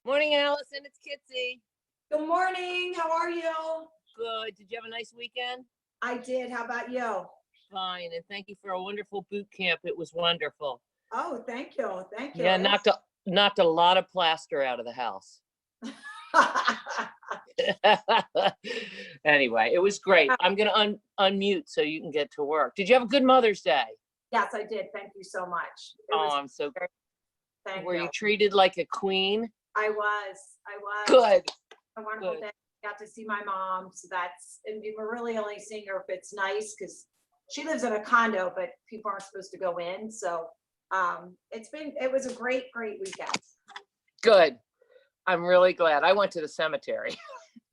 Morning, Allison. It's Kitsy. Good morning. How are you? Good. Did you have a nice weekend? I did. How about you? Fine. And thank you for a wonderful boot camp. It was wonderful. Oh, thank you. Thank you. Yeah, knocked a lot of plaster out of the house. Anyway, it was great. I'm going to unmute so you can get to work. Did you have a good Mother's Day? Yes, I did. Thank you so much. I'm so great. Thank Were you treated like a queen? I was. Good. A wonderful day. Got to see my mom. So and we were really only seeing her if it's nice because she lives in a condo, but people aren't supposed to go in. So it was a great weekend. Good. I'm really glad. I went to the cemetery.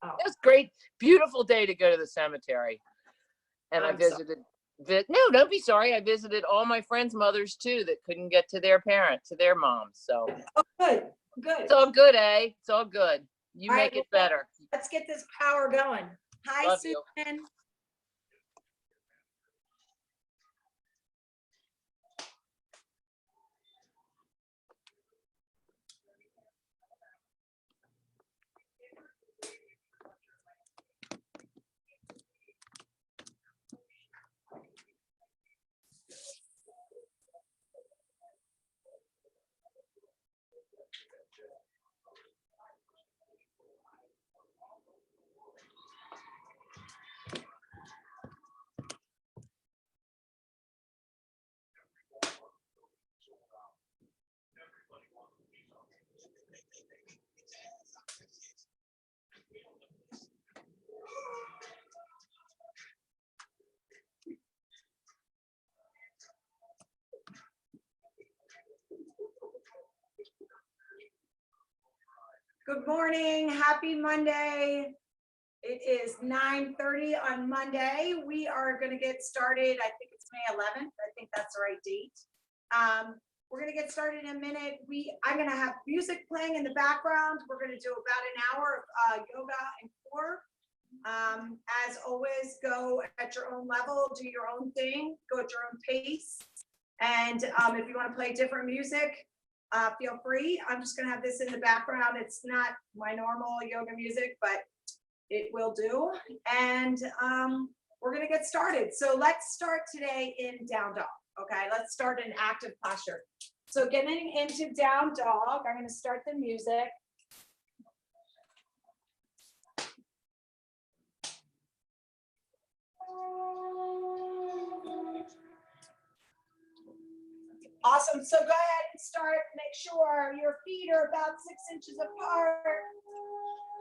Oh. It was great. Beautiful day to go to the cemetery. And I visited. No, don't be sorry. I visited all my friends' mothers too that couldn't get to their moms. So. Oh, good. It's all good, eh? It's all good. You all make it better. Let's get this power going. Hi, Love Susan. You. Good morning. Happy Monday. It is 9:30 on Monday. We are going to get started. I think it's May 11th. I think that's the right date. We're going to get started in a minute. I'm going to have music playing in the background. We're going to do about an hour of yoga and core. As always, go at your own level, do your own thing, go at your own pace. And if you want to play different music, feel free. I'm just going to have this in the background. It's not my normal yoga music, but it will do. And we're going to get started. So let's start today in down dog. Okay, let's start in active posture. So getting into down dog, I'm going to start the music. Awesome. So go ahead and start. Make sure your feet are about 6 inches apart.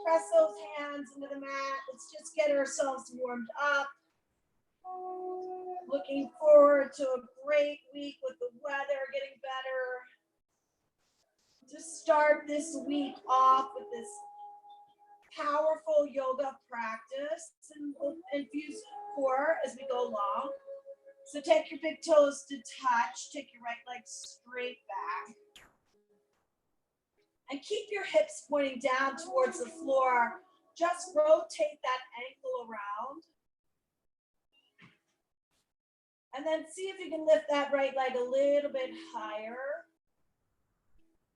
Press those hands into the mat. Let's just get ourselves warmed up. Looking forward to a great week with the weather getting better. Just start this week off with this powerful yoga practice, and we'll infuse core as we go along. So take your big toes to touch, take your right leg straight back. And keep your hips pointing down towards the floor. Just rotate that ankle around. And then see if you can lift that right leg a little bit higher.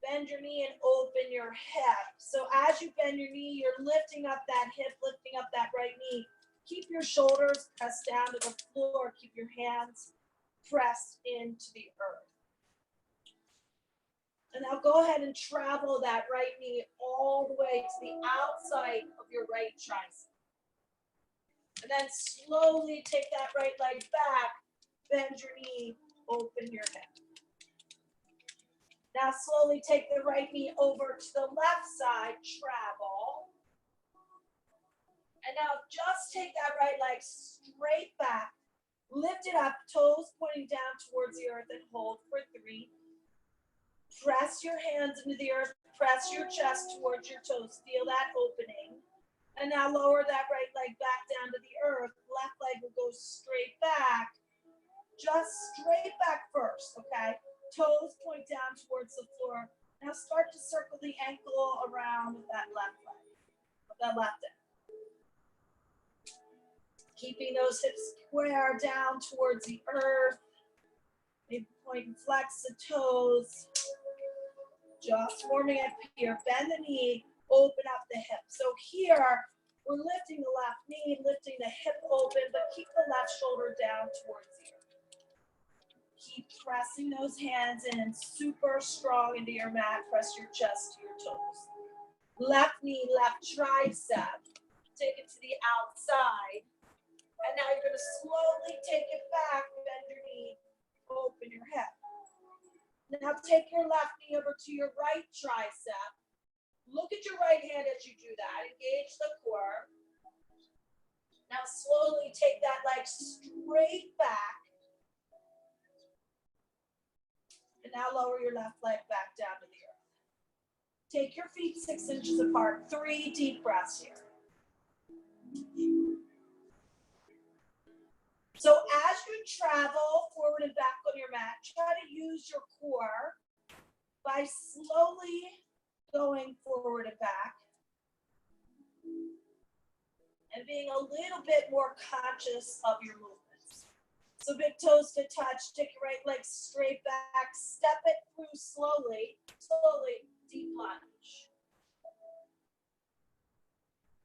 Bend your knee and open your hip. So as you bend your knee, you're lifting up that hip, lifting up that right knee. Keep your shoulders pressed down to the floor. Keep your hands pressed into the earth. And now go ahead and travel that right knee all the way to the outside of your right tricep. And then slowly take that right leg back, bend your knee, open your hip. Now slowly take the right knee over to the left side, travel. And now just take that right leg straight back, lift it up, toes pointing down towards the earth, and hold for 3. Press your hands into the earth, press your chest towards your toes, feel that opening. And now lower that right leg back down to the earth, left leg will go straight back. Just straight back first, okay? Toes point down towards the floor. Now start to circle the ankle around with that left leg, with that left hip. Keeping those hips square down towards the earth. Maybe point and flex the toes. Just warming up here. Bend the knee, open up the hip. So here, we're lifting the left knee, lifting the hip open, but keep the left shoulder down towards you. Keep pressing those hands in super strong into your mat. Press your chest to your toes. Left knee, left tricep. Take it to the outside. And now you're going to slowly take it back. Bend your knee, open your hip. Now take your left knee over to your right tricep. Look at your right hand as you do that. Engage the core. Now slowly take that leg straight back. And now lower your left leg back down to the earth. Take your feet 6 inches apart. 3 deep breaths here. So as you travel forward and back on your mat, try to use your core by slowly going forward and back and being a little bit more conscious of your movements. So big toes to touch, take your right leg straight back, step it through slowly, deep lunge.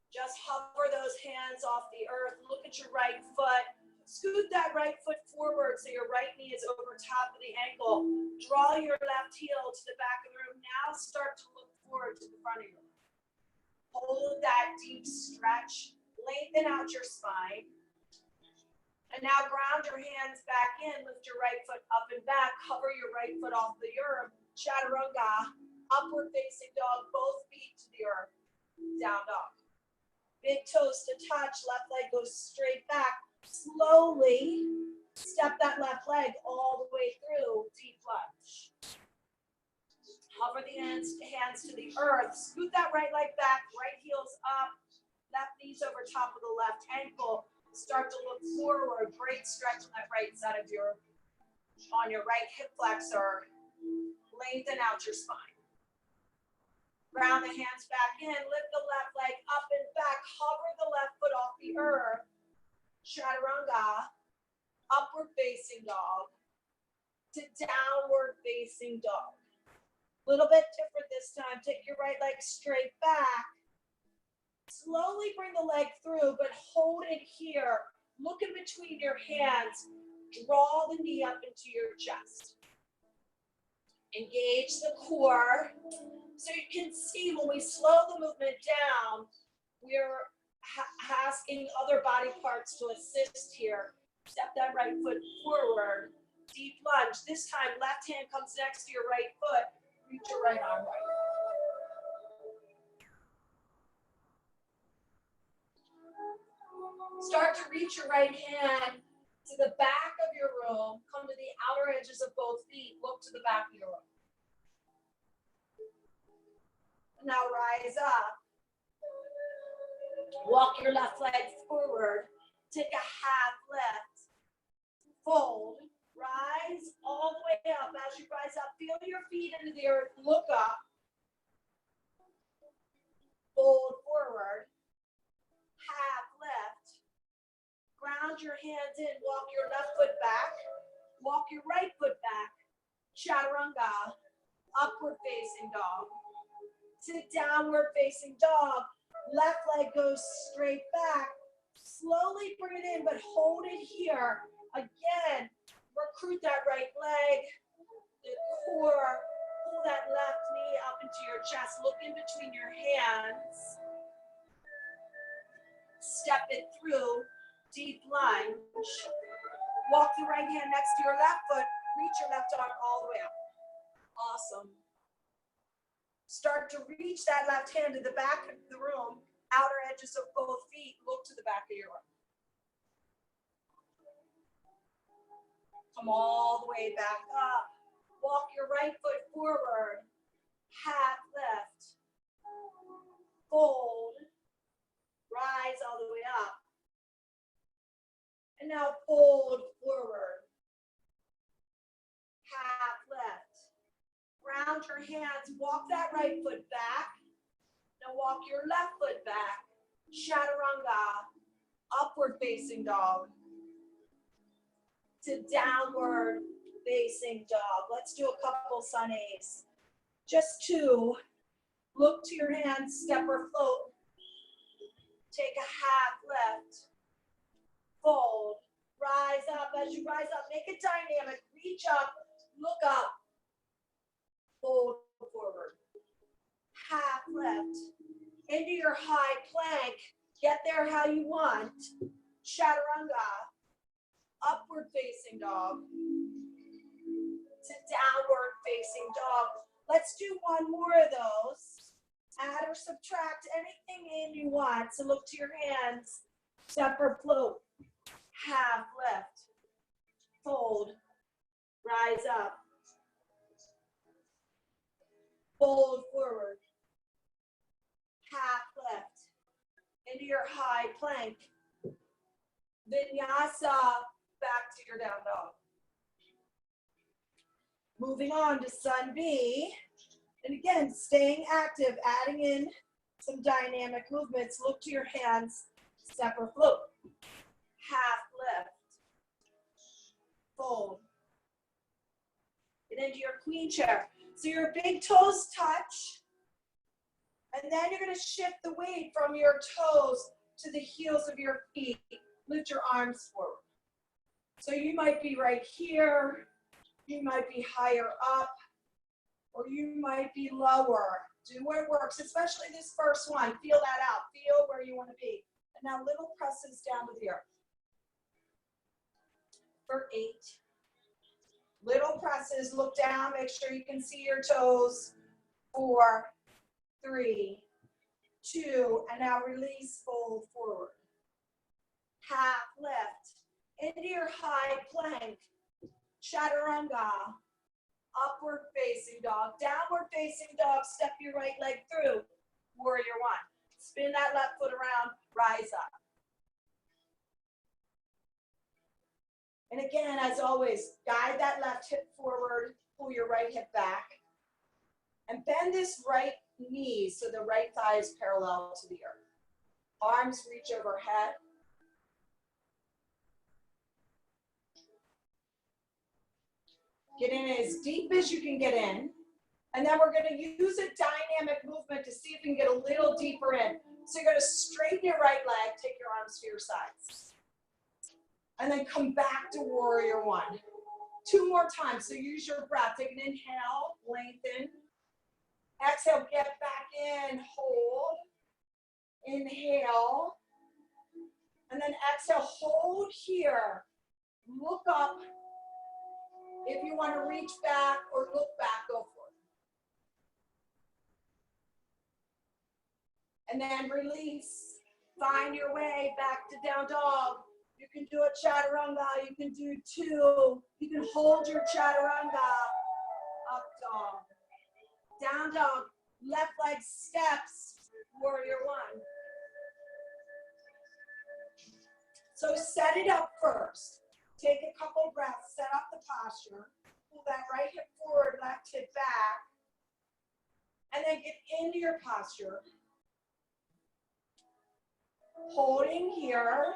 Just hover those hands off the earth, look at your right foot. Scoot that right foot forward so your right knee is over top of the ankle. Draw your left heel to the back of the room. Now start to look forward to the front of your room. Hold that deep stretch. Lengthen out your spine. And now ground your hands back in. Lift your right foot up and back. Hover your right foot off the earth. Chaturanga. Upward facing dog. Both feet to the earth. Down dog. Big toes to touch. Left leg goes straight back. Slowly step that left leg all the way through, deep lunge. Hover the hands to the earth. Scoot that right leg back, right heels up, left knees over top of the left ankle. Start to look forward. Great stretch on that right side of on your right hip flexor. Lengthen out your spine. Ground the hands back in, lift the left leg up and back, hover the left foot off the earth. Chaturanga, upward facing dog to downward facing dog. A little bit different this time. Take your right leg straight back. Slowly bring the leg through, but hold it here. Look in between your hands. Draw the knee up into your chest. Engage the core. So you can see when we slow the movement down, we're asking other body parts to assist here. Step that right foot forward, deep lunge. This time, left hand comes next to your right foot. Reach your right arm right. Start to reach your right hand to the back of your room. Come to the outer edges of both feet. Look to the back of your room. Now rise up. Walk your left leg forward. Take a half lift. Fold. Rise all the way up. As you rise up, feel your feet into the earth. Look up. Fold forward. Half lift. Ground your hands in. Walk your left foot back. Walk your right foot back. Chaturanga. Upward facing dog. To downward facing dog. Left leg goes straight back. Slowly bring it in, but hold it here. Again, recruit that right leg, the core. Pull that left knee up into your chest. Look in between your hands. Step it through, deep lunge. Walk the right hand next to your left foot. Reach your left arm all the way up. Awesome. Start to reach that left hand to the back of the room, outer edges of both feet. Look to the back of your room. Come all the way back up. Walk your right foot forward. Half lift. Fold. Rise all the way up. And now fold forward. Half lift. Ground your hands. Walk that right foot back. Now walk your left foot back. Chaturanga. Upward facing dog. To downward facing dog. Let's do a couple sun A's. Just 2. Look to your hands, step or float. Take a half left. Fold. Rise up. As you rise up, make it dynamic. Reach up, look up. Fold forward. Half left. Into your high plank. Get there how you want. Chaturanga. Upward facing dog. To downward facing dog. Let's do one more of those. Add or subtract anything in you want. So look to your hands. Step or float. Half left. Fold. Rise up. Fold forward. Half left. Into your high plank. Vinyasa. Back to your down dog. Moving on to Sun B. And again, staying active, adding in some dynamic movements. Look to your hands. Step or float. Half left. Fold. Get into your queen chair. So your big toes touch. And then you're going to shift the weight from your toes to the heels of your feet. Lift your arms forward. So you might be right here. You might be higher up. Or you might be lower. Do what works, especially this first one. Feel that out. Feel where you want to be. And now little presses down to the earth. For 8. Little presses, look down, make sure you can see your toes. 4, 3, 2, and now release, fold forward. Half left, into your high plank, chaturanga, upward facing dog, downward facing dog, step your right leg through, warrior 1. Spin that left foot around, rise up. And again, as always, guide that left hip forward, pull your right hip back, and bend this right knee so the right thigh is parallel to the earth. Arms reach overhead. Get in as deep as you can get in. And then we're going to use a dynamic movement to see if we can get a little deeper in. So you're going to straighten your right leg, take your arms to your sides. And then come back to warrior 1. 2 more times. So use your breath. Take an inhale, lengthen. Exhale, get back in, hold. Inhale. And then exhale, hold here. Look up. If you want to reach back or look back, go for it. And then release. Find your way back to down dog. You can do a chaturanga. You can do 2. You can hold your chaturanga. Up dog. Down dog. Left leg steps. Warrior 1. So set it up first. Take a couple breaths. Set up the posture. Pull that right hip forward, left hip back. And then get into your posture. Holding here.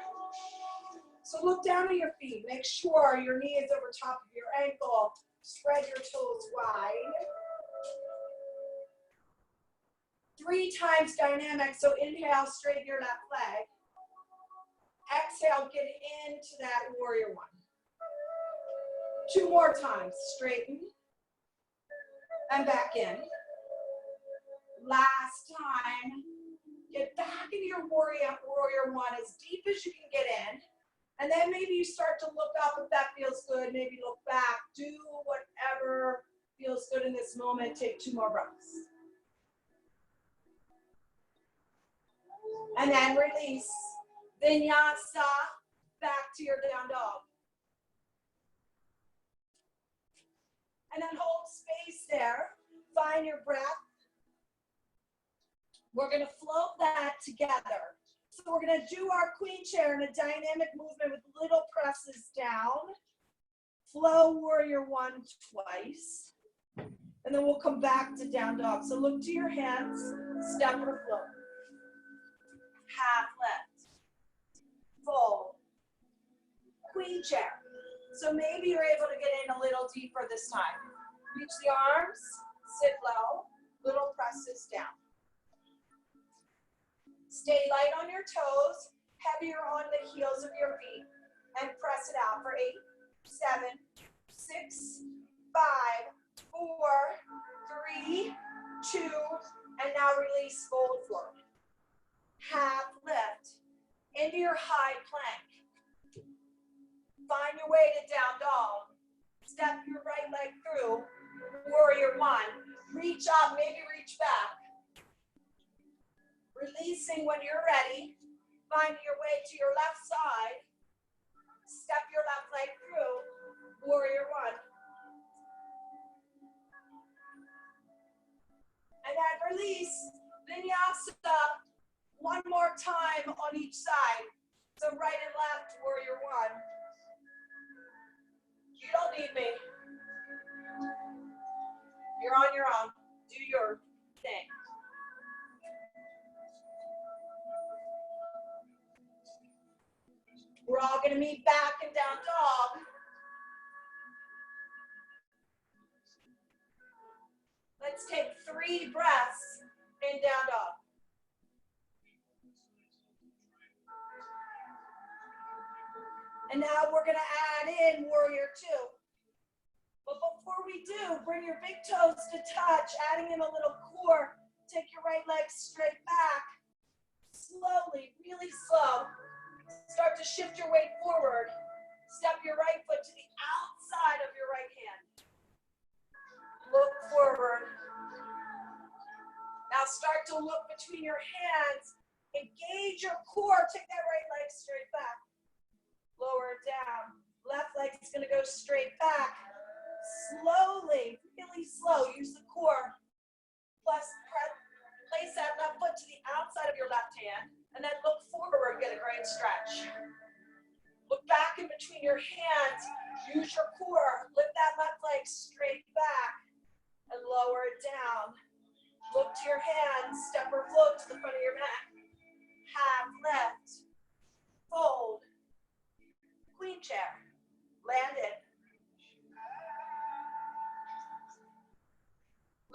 So look down at your feet. Make sure your knee is over top of your ankle. Spread your toes wide. 3 times dynamic. So inhale, straighten your left leg. Exhale, get into that warrior 1. 2 more times. Straighten. And back in. Last time. Get back into your warrior 1 as deep as you can get in. And then maybe you start to look up if that feels good. Maybe look back. Do whatever feels good in this moment. Take 2 more breaths. And then release. Vinyasa. Back to your down dog. And then hold space there. Find your breath. We're going to float that together. So we're going to do our queen chair in a dynamic movement with little presses down. Flow warrior 1 twice. And then we'll come back to down dog. So look to your hands, step or float. Half left. Fold. Queen chair. So maybe you're able to get in a little deeper this time. Reach the arms, Sit low, little presses down. Stay light on your toes, heavier on the heels of your feet, and press it out for 8, 7, 6, 5, 4, 3, 2, and now release, fold forward. Half lift into your high plank. Find your way to down dog. Step your right leg through, warrior one. Reach up, maybe reach back. Releasing when you're ready. Find your way to your left side. Step your left leg through, warrior one. And then release, vinyasa, one more time on each side. So right and left, warrior one. You don't need me. You're on your own. Do your thing. We're all going to meet back in down dog. Let's take 3 breaths in down dog. And now we're going to add in warrior two. But before we do, bring your big toes to touch, adding in a little core. Take your right leg straight back. Slowly, really slow. Start to shift your weight forward. Step your right foot to the outside of your right hand. Look forward. Now start to look between your hands. Engage your core. Take that right leg straight back. Lower it down. Left leg is going to go straight back. Slowly, really slow. Use the core. Place that left foot to the outside of your left hand. And then look forward, get a great stretch. Look back in between your hands. Use your core. Lift that left leg straight back and lower it down. Look to your hands. Step or float to the front of your mat. Half lift. Fold. Queen chair. Land it.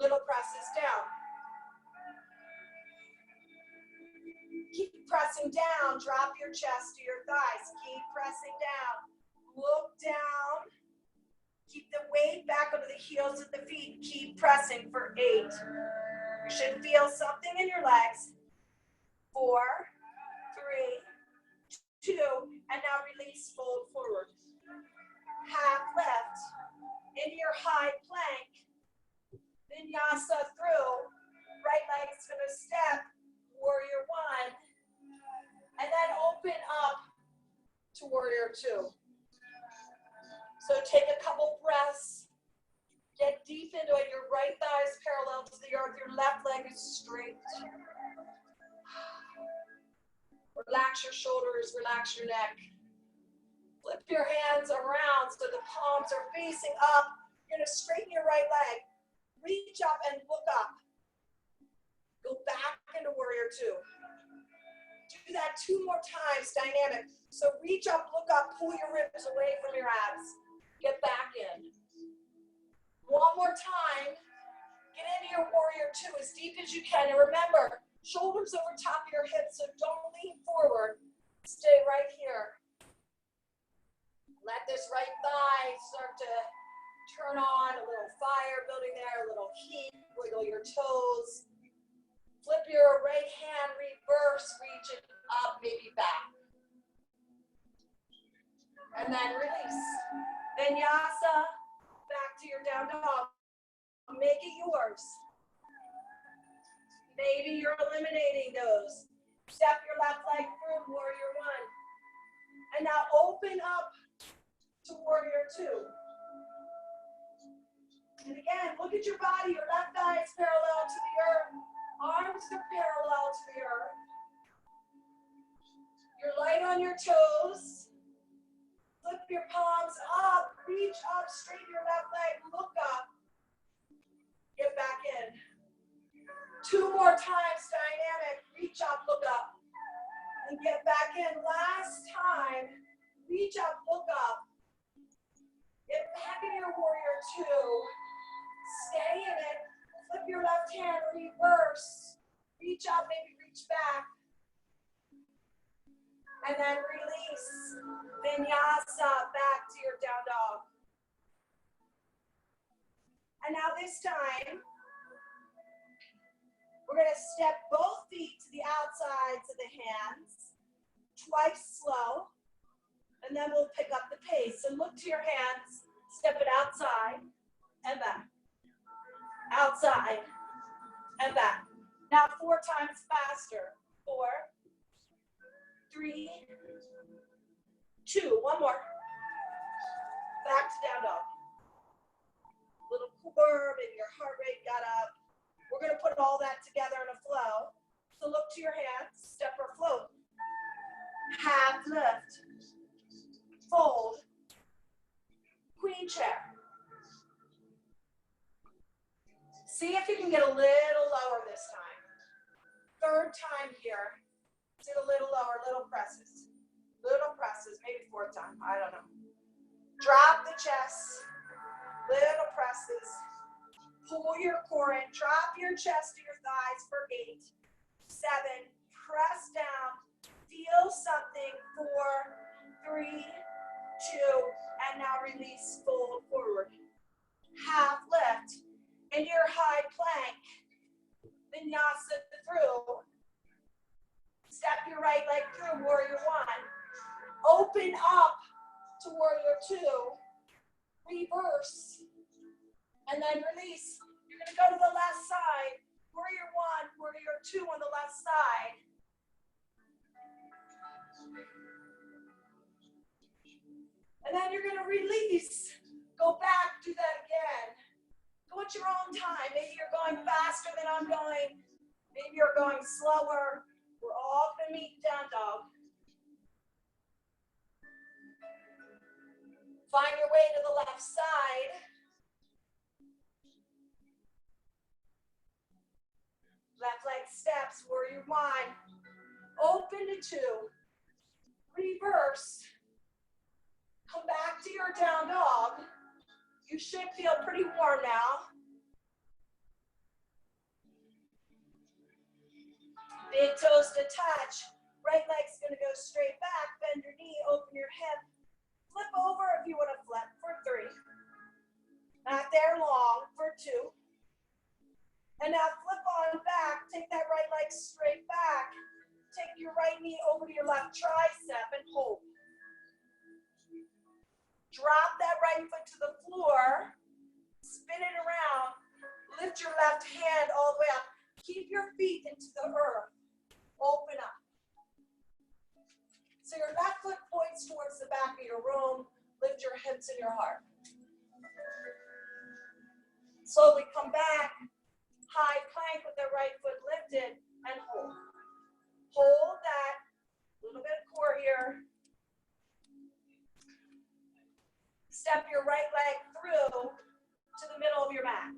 Little presses down. Keep pressing down. Drop your chest to your thighs. Keep pressing down. Look down. Keep the weight back under the heels of the feet. Keep pressing for 8. You should feel something in your legs. 4, 3, 2, and now release, fold forward. Half lift into your high plank. Vinyasa through. Right leg's gonna step. Warrior one, and then open up to warrior two. So take a couple breaths, get deep into it. Your right thigh is parallel to the earth, your left leg is straight. Relax your shoulders, relax your neck. Flip your hands around so the palms are facing up. You're gonna straighten your right leg. Reach up and look up. Go back into warrior two. Do that 2 more times, dynamic. So reach up, look up, pull your ribs away from your abs. Get back in. 1 more time. Get into your warrior two as deep as you can. And remember, shoulders over top of your hips, so don't lean forward. Stay right here. Let this right thigh start to turn on, a little fire building there, a little heat. Wiggle your toes. Flip your right hand, reverse, reach it up, maybe back. And then release. Vinyasa, back to your down dog. Make it yours. Maybe you're eliminating those. Step your left leg through, warrior one. And now open up to warrior two. And again, look at your body. Your left thigh is parallel to the earth. Arms are parallel to the earth. You're light on your toes. Flip your palms up. Reach up. Straighten your left leg. Look up. Get back in. 2 more times, dynamic. Reach up. Look up. And get back in. Last time. Reach up. Look up. Get back in your warrior two. Stay in it. hand, reverse. Reach up, maybe reach back. And then release. Vinyasa, back to your down dog. And now this time, we're going to step both feet to the outsides of the hands, twice slow, and then we'll pick up the pace. So look to your hands, step it outside and back, outside and back. Now 4 times faster. 4, 3, 2, one more. Back to down dog. Little curve and your heart rate got up. We're going to put all that together in a flow. So look to your hands, step or float. Half lift, fold, queen chair. See if you can get a little lower this time. 3rd time here. Sit a little lower, little presses, maybe 4th time, I don't know. Drop the chest, little presses. Pull your core in, drop your chest to your thighs for 8, 7, press down, feel something, 4, 3, 2, and now release, fold forward. Half lift into your high plank, vinyasa through. Step your right leg through, warrior 1. Open up to warrior 2, reverse. And then release. You're going to go to the left side. Warrior 1, warrior 2 on the left side. And then you're going to release. Go back, do that again. Go at your own time. Maybe you're going faster than I'm going. Maybe you're going slower. We're all going to meet down dog. Find your way to the left side. Left leg steps, warrior 1. Open to 2. Reverse. Come back to your down dog. You should feel pretty warm now. Big toes to touch. Right leg's gonna go straight back. Bend your knee, open your hip. Flip over if you wanna flip for 3. Not there long for 2. And now flip on back, take that right leg straight back. Take your right knee over to your left tricep and hold. Drop that right foot to the floor, spin it around, lift your left hand all the way up. Keep your feet into the earth, open up. So your left foot points towards the back of your room, lift your hips and your heart. Slowly come back. High plank with the right foot lifted and hold. Hold that. Little bit of core here. Step your right leg through to the middle of your mat.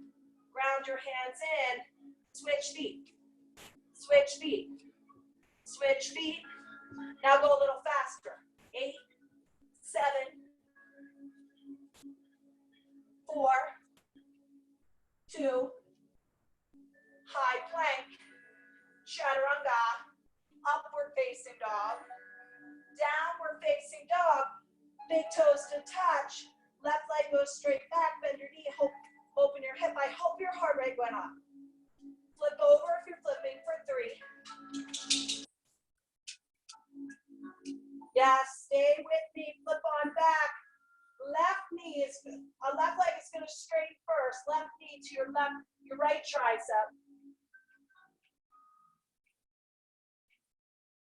Ground your hands in. Switch feet. Switch feet. Switch feet. Now go a little faster. 8, 7, 4, 2, high plank, chaturanga, upward facing dog, downward facing dog, big toes to touch, left leg goes straight back, bend your knee, open your hip. I hope your heart rate went up. Flip over if you're flipping for 3. Yes, stay with me, flip on back. Left knee is, left leg is gonna straight first, left knee to your right tricep.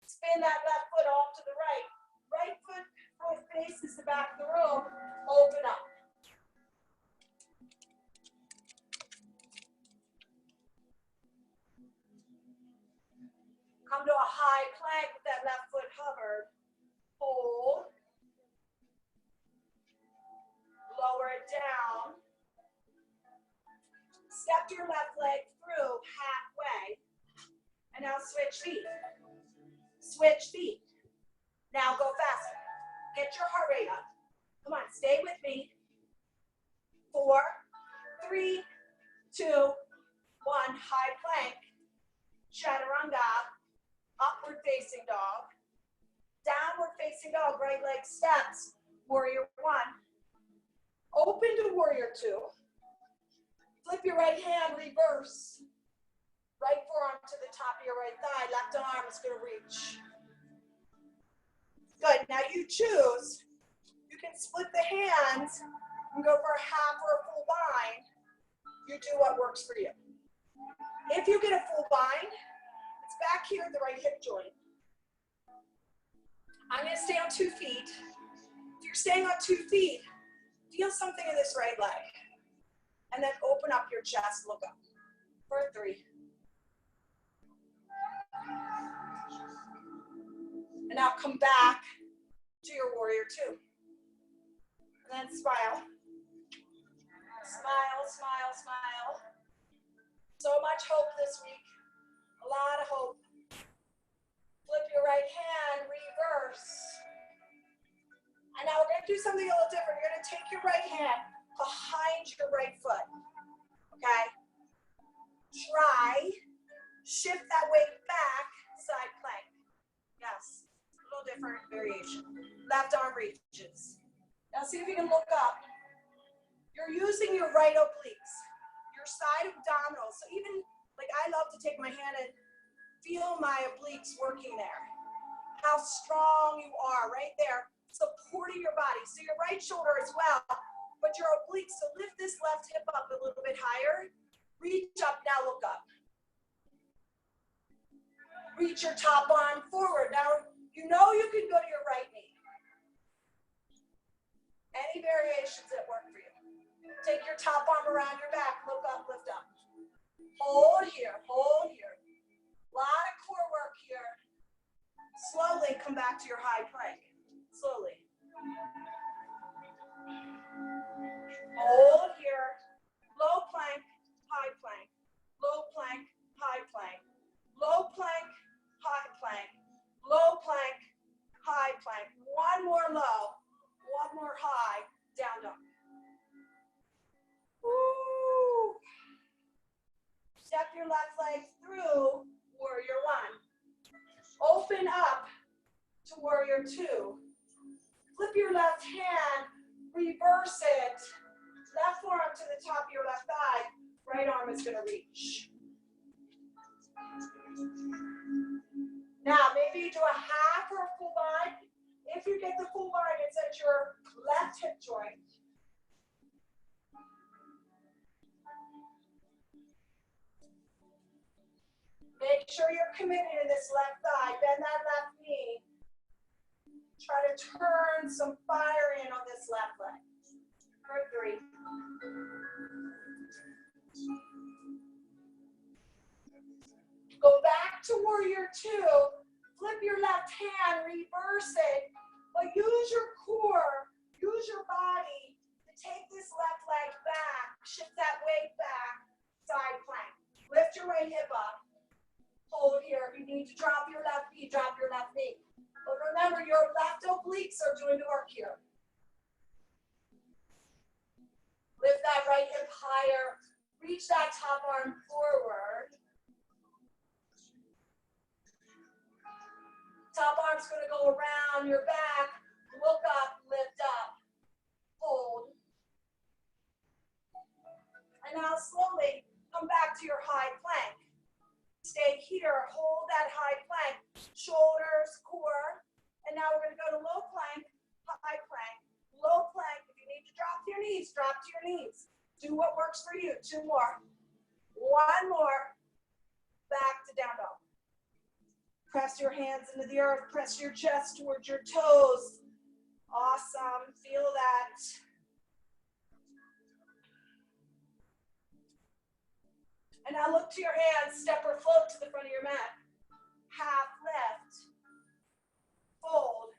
Spin that left foot off to the right. Right foot faces the back of the room. Open up. Come to a high plank with that left foot hovered. Hold. Lower it down. Step your left leg through halfway. And now switch feet. Switch feet. Now go faster. Get your heart rate up. Come on, stay with me. 4, 3, 2, 1, high plank, chaturanga, upward facing dog, downward facing dog, right leg steps, warrior 1, open to warrior 2, flip your right hand, reverse, right forearm to the top of your right thigh, left arm is going to reach. Good, now you choose, you can split the hands and go for a half or a full bind, you do what works for you. If you get a full bind, it's back here at the right hip joint. I'm going to stay on 2 feet. If you're staying on 2 feet, feel something in this right leg. And then open up your chest, look up for 3. And now come back to your warrior 2. And then smile. Smile, smile, smile. So much hope this week. A lot of hope. Flip your right hand, reverse. And now we're going to do something a little different. You're going to take your right hand behind your right foot. Okay? Try, shift that weight back, side plank. Yes, a little different variation. Left arm reaches. Now see if you can look up. You're using your right obliques, your side abdominals. So even, like I love to take my hand and feel my obliques working there. How strong you are right there, supporting your body. So your right shoulder as well, but your obliques. So lift this left hip up a little bit higher. Reach up, now look up. Reach your top arm forward. Now, you know you can go to your right knee. Any variations that work for you. Take your top arm around your back, look up, lift up. Hold here, hold here. A lot of core work here. Slowly come back to your high plank. Slowly. Hold here. Low plank, high plank. Low plank, high plank. Low plank, high plank. Low plank, high plank. One more low. One more high. Down dog. Woo. Step your left leg through warrior 1. Open up to warrior 2. Flip your left hand, reverse it. Left forearm to the top of your left thigh. Right arm is going to reach. Now, maybe you do a half or a full bind. If you get the full bind, it's at your left hip joint. Make sure you're committed to this left thigh. Bend that left knee. Try to turn some fire in on this left leg. For 3. Go back to warrior 2. Flip your left hand, reverse it. But use your core, use your body to take this left leg back. Shift that weight back. Side plank. Lift your right hip up. Hold here. If you need to drop your left knee, drop your left knee. But remember, your left obliques are doing the work here. Lift that right hip higher. Reach that top arm forward. Top arm's going to go around your back. Look up, lift up. Hold. And now slowly come back to your high plank. Stay here, hold that high plank, shoulders, core, and now we're going to go to low plank, high plank, low plank. If you need to drop to your knees, drop to your knees. Do what works for you. 2 more. 1 more. Back to down dog. Press your hands into the earth, press your chest towards your toes. Awesome, feel that. And now look to your hands, step or float to the front of your mat. Half lift, fold.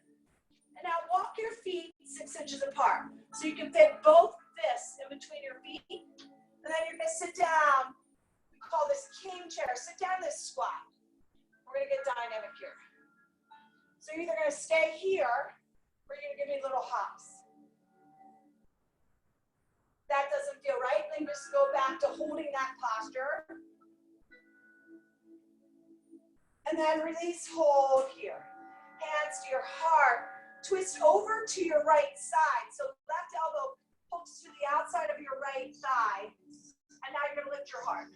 And now walk your feet 6 inches apart. So you can fit both fists in between your feet. And then you're gonna sit down. We call this king chair. Sit down in this squat. We're gonna get dynamic here. So you're either gonna stay here, or you're gonna give me little hops. That doesn't feel right, then just go back to holding that posture. And then release, hold here. Hands to your heart. Twist over to your right side. So left elbow hooks to the outside of your right thigh. And now you're going to lift your heart.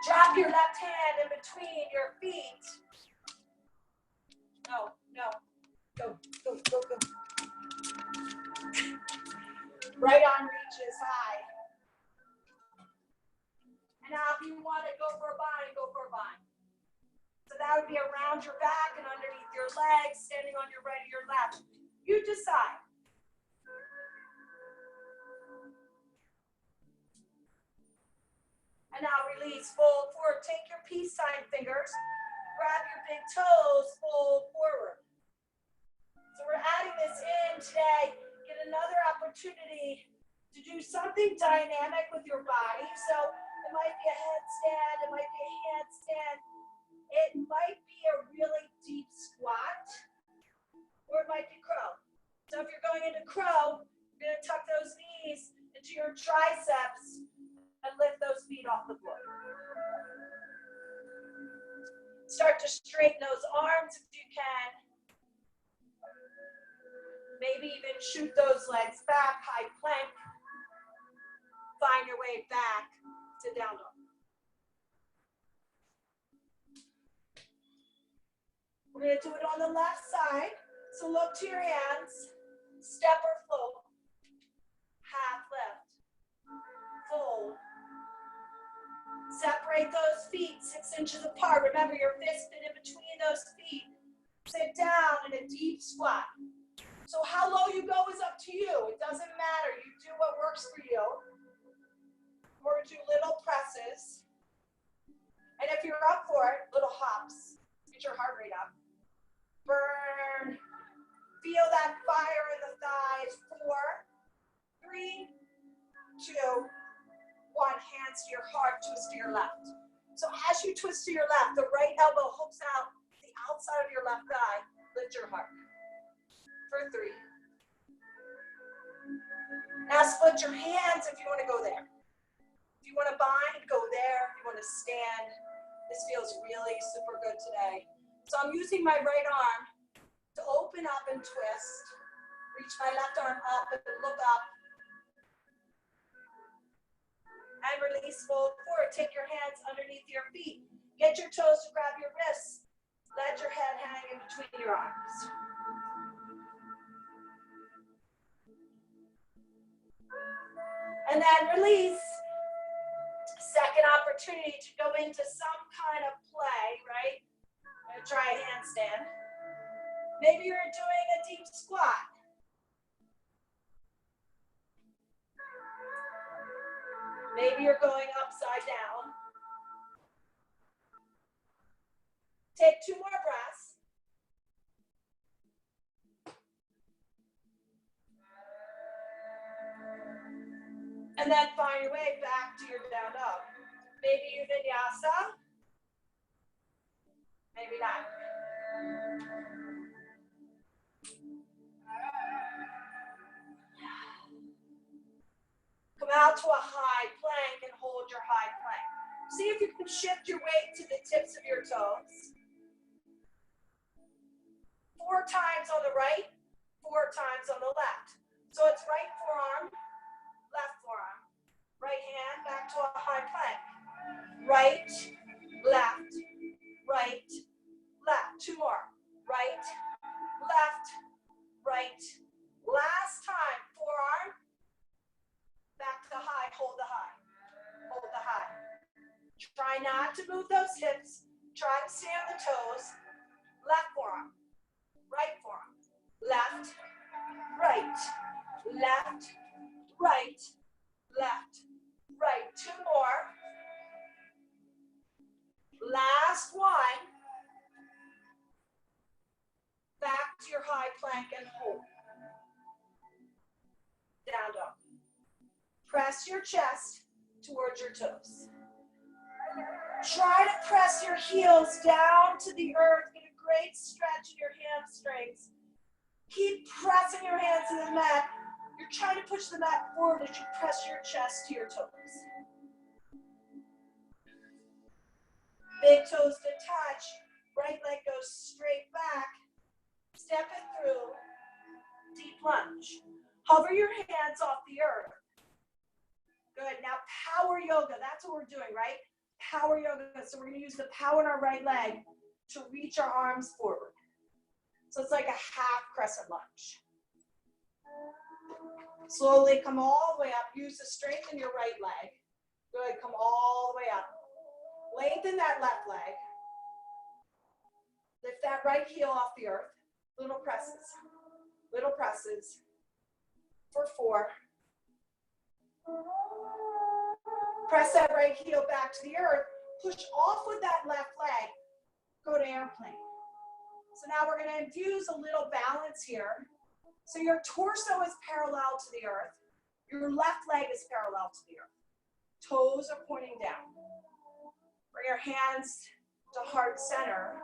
Drop your left hand in between your feet. No, no. Go, go, go, go. Right arm reaches high. And now if you want to go for a bind, go for a bind. So that would be around your back and underneath your legs, standing on your right or your left. You decide. And now release, fold forward. Take your peace sign fingers, grab your big toes, fold forward. So we're adding this in today. Get another opportunity to do something dynamic with your body. So it might be a headstand, it might be a handstand, it might be a really deep squat, or it might be crow. So if you're going into crow, you're going to tuck those knees into your triceps and lift those feet off the floor. Start to straighten those arms if you can. Maybe even shoot those legs back, high plank. Find your way back to down dog. We're going to do it on the left side. So look to your hands. Step or float. Half lift. Fold. Separate those feet 6 inches apart. Remember, your fist fit in between those feet. Sit down in a deep squat. So how low you go is up to you. It doesn't matter. You do what works for you. We're going to do little presses. And if you're up for it, little hops. Get your heart rate up. Burn. Feel that fire in the thighs. 4, 3, 2, 1. Hands to your heart. Twist to your left. So as you twist to your left, the right elbow hooks out the outside of your left thigh. Lift your heart. For 3. Now split your hands if you want to go there. If you want to bind, go there. If you want to stand, this feels really super good today. So I'm using my right arm to open up and twist. Reach my left arm up and look up. And release, fold forward. Take your hands underneath your feet. Get your toes to grab your wrists. Let your head hang in between your arms. And then release. Second opportunity to go into some kind of play, right? I'm going to try a handstand. Maybe you're doing a deep squat. Maybe you're going upside down. Take 2 more breaths. And then find your way back to your down dog. Maybe you vinyasa. Maybe not. Come out to a high plank and hold your high plank. See if you can shift your weight to the tips of your toes. 4 times on the right, 4 times on the left. So it's right forearm, left forearm. Right hand back to a high plank. Right, left, right, left. 2 more. Right, left, right. Last time. Forearm. Back to high. Hold the high. Hold the high. Try not to move those hips. Try to stay on the toes. Left forearm. Right forearm. Left, right, left, right, left, right. 2 more. Last one. Back to your high plank and hold. Down dog. Press your chest towards your toes. Try to press your heels down to the earth. Get a great stretch in your hamstrings. Keep pressing your hands to the mat. You're trying to push the mat forward as you press your chest to your toes. Big toes to touch. Right leg goes straight back. Step it through. Deep lunge. Hover your hands off the earth. Good. Now power yoga. That's what we're doing, right? Power yoga. So we're going to use the power in our right leg to reach our arms forward. So it's like a half crescent lunge. Slowly come all the way up. Use the strength in your right leg. Good. Come all the way up. Lengthen that left leg. Lift that right heel off the earth. Little presses. Little presses. For 4. Press that right heel back to the earth. Push off with that left leg. Go to airplane. So now we're going to infuse a little balance here. So your torso is parallel to the earth. Your left leg is parallel to the earth. Toes are pointing down. Bring your hands to heart center.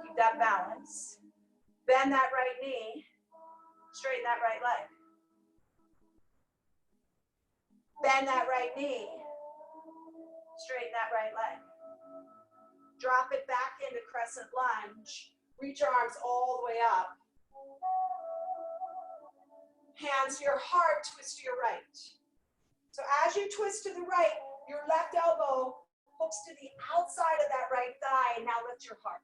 Keep that balance. Bend that right knee. Straighten that right leg. Bend that right knee. Straighten that right leg. Drop it back into crescent lunge. Reach your arms all the way up. Hands to your heart, twist to your right. So as you twist to the right, your left elbow hooks to the outside of that right thigh. Now lift your heart.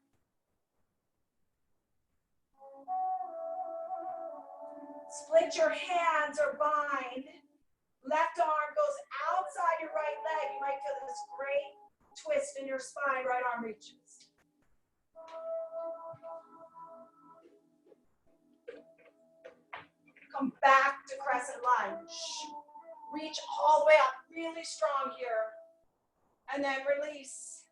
Split your hands or bind. Left arm goes outside your right leg. You might feel this great twist in your spine. Right arm reaches. Come back to crescent lunge. Reach all the way up, really strong here. And then release.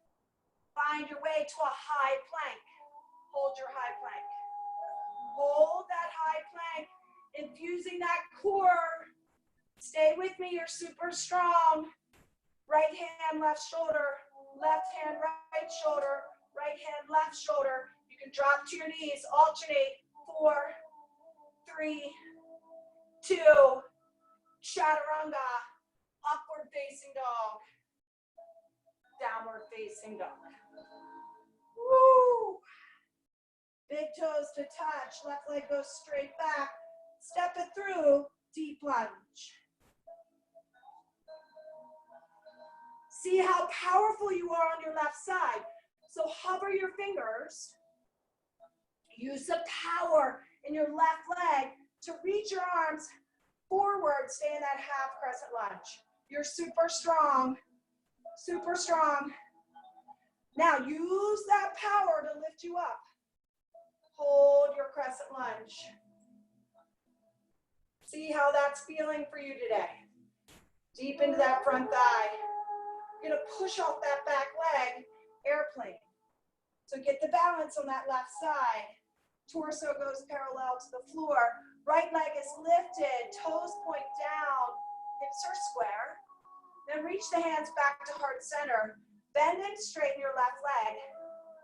Find your way to a high plank. Hold your high plank. Hold that high plank, infusing that core. Stay with me, you're super strong. Right hand, left shoulder. Left hand, right shoulder. Right hand, left shoulder. You can drop to your knees, alternate. 4, 3, 2, chaturanga, upward facing dog, downward facing dog. Woo! Big toes to touch, left leg goes straight back, step it through, deep lunge. See how powerful you are on your left side. So hover your fingers, use the power in your left leg to reach your arms forward, stay in that half crescent lunge. You're super strong, super strong. Now use that power to lift you up. Hold your crescent lunge. See how that's feeling for you today. Deep into that front thigh. You're gonna push off that back leg, airplane. So get the balance on that left side. Torso goes parallel to the floor. Right leg is lifted, toes point down, hips are square. Then reach the hands back to heart center. Bend and straighten your left leg